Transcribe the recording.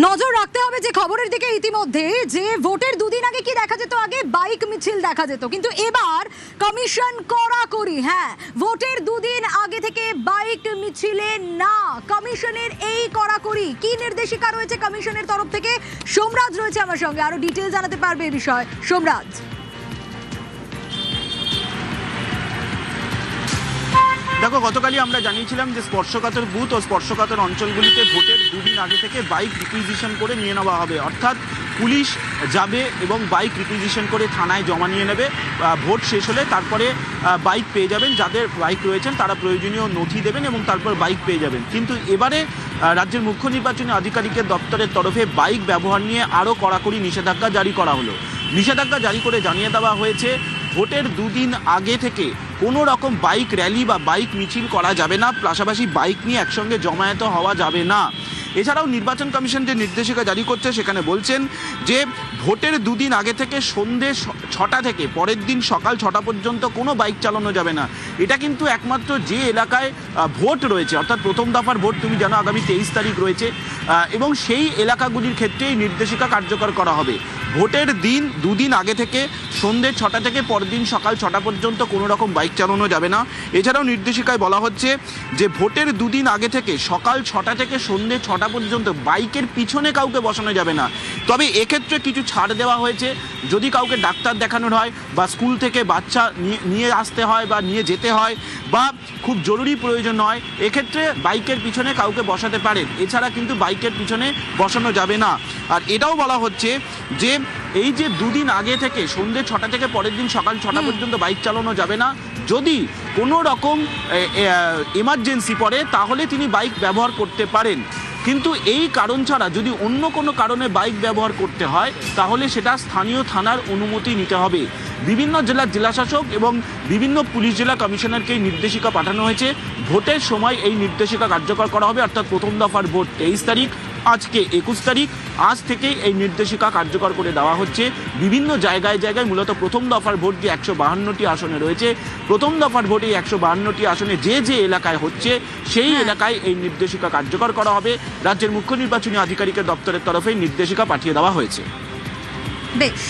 নজর রাখতে হবে যে খবরের দিকে ইতিমধ্যে যে ভোটের দুদিন আগে কি দেখা যেত, আগে বাইক মিছিল দেখা যেত, কিন্তু এবার কমিশন কড়াকড়ি। হ্যাঁ, ভোটের দুদিন আগে থেকে বাইক মিছিলে না, কমিশনের এই কড়াকড়ি। কি নির্দেশিকা রয়েছে কমিশনের তরফ থেকে? সোমরাজ রয়েছে আমার সঙ্গে, আরো ডিটেইল জানাতে পারবে এই বিষয়ে। সোমরাজ, দেখো, গতকালই আমরা জানিয়েছিলাম যে স্পর্শকাতর বুথ ও স্পর্শকাতর অঞ্চলগুলিতে ভোটের দুদিন আগে থেকে বাইক রিকুইজিশন করে নিয়ে নেওয়া হবে। অর্থাৎ পুলিশ যাবে এবং বাইক রিকুইজিশন করে থানায় জমা নিয়ে নেবে। ভোট শেষ হলে তারপরে বাইক পেয়ে যাবেন। যাদের বাইক রয়েছেন তারা প্রয়োজনীয় নথি দেবেন এবং তারপর বাইক পেয়ে যাবেন। কিন্তু এবারে রাজ্যের মুখ্য নির্বাচনী আধিকারিকের দপ্তরের তরফে বাইক ব্যবহার নিয়ে আরও কড়াকড়ি নিষেধাজ্ঞা জারি করা হলো। নিষেধাজ্ঞা জারি করে জানিয়ে দেওয়া হয়েছে ভোটের দুদিন আগে থেকে কোনো রকম বাইক র্যালি বা বাইক মিছিল করা যাবে না, পাশাপাশি বাইক নিয়ে একসঙ্গে জমায়েত হওয়া যাবে না। এছাড়াও নির্বাচন কমিশন যে নির্দেশিকা জারি করছে সেখানে বলছেন যে ভোটের দুদিন আগে থেকে সন্ধ্যে 6টা থেকে পরের দিন সকাল 6টা পর্যন্ত কোনো বাইক চালানো যাবে না। এটা কিন্তু একমাত্র যে এলাকায় ভোট রয়েছে, অর্থাৎ প্রথম দফার ভোট তুমি জানো আগামী 23 তারিখ রয়েছে, এবং সেই এলাকাগুলির ক্ষেত্রে এই নির্দেশিকা কার্যকর করা হবে। ভোটের দিন দুদিন আগে থেকে সন্ধ্যে 6টা থেকে পরের দিন সকাল 6টা পর্যন্ত কোনো রকম বাইক চালানো যাবে না। এছাড়াও নির্দেশিকায় বলা হচ্ছে যে ভোটের দুদিন আগে থেকে সকাল 6টা থেকে সন্ধ্যে 6টা পর্যন্ত বাইকের পিছনে কাউকে বসানো যাবে না। তবে এক্ষেত্রে কিছু ছাড় দেওয়া হয়েছে। যদি কাউকে ডাক্তার দেখানোর হয় বা স্কুল থেকে বাচ্চা নিয়ে আসতে হয় বা নিয়ে যেতে হয় বা খুব জরুরি প্রয়োজন হয়, এক্ষেত্রে বাইকের পিছনে কাউকে বসাতে পারেন। এছাড়া কিন্তু বাইকের পিছনে বসানো যাবে না। আর এটাও বলা হচ্ছে যে এই যে দুদিন আগে থেকে সন্ধ্যে 6টা থেকে পরের দিন সকাল 6টা পর্যন্ত বাইক চালানো যাবে না। যদি কোনো রকম এমার্জেন্সি পড়ে তাহলে তিনি বাইক ব্যবহার করতে পারেন, কিন্তু এই কারণ ছাড়া যদি অন্য কোনো কারণে বাইক ব্যবহার করতে হয় তাহলে সেটা স্থানীয় থানার অনুমতি নিতে হবে। বিভিন্ন জেলার জেলাশাসক এবং বিভিন্ন পুলিশ জেলা কমিশনারকে এই নির্দেশিকা পাঠানো হয়েছে। ভোটের সময় এই নির্দেশিকা কার্যকর করা হবে। অর্থাৎ প্রথম দফার ভোট 23 তারিখ, আজকে 21 তারিখ, আজ থেকেই এই নির্দেশিকা কার্যকর করে দেওয়া হচ্ছে। বিভিন্ন জায়গায় জায়গায় মূলত প্রথম দফার ভোট যে 152টি আসনে রয়েছে, প্রথম দফার ভোটে 152টি আসনে যে যে এলাকায় হচ্ছে সেই এলাকায় এই নির্দেশিকা কার্যকর করা হবে। রাজ্যের মুখ্য নির্বাচনী আধিকারিকের দপ্তরের তরফে নির্দেশিকা পাঠিয়ে দেওয়া হয়েছে। বেশ।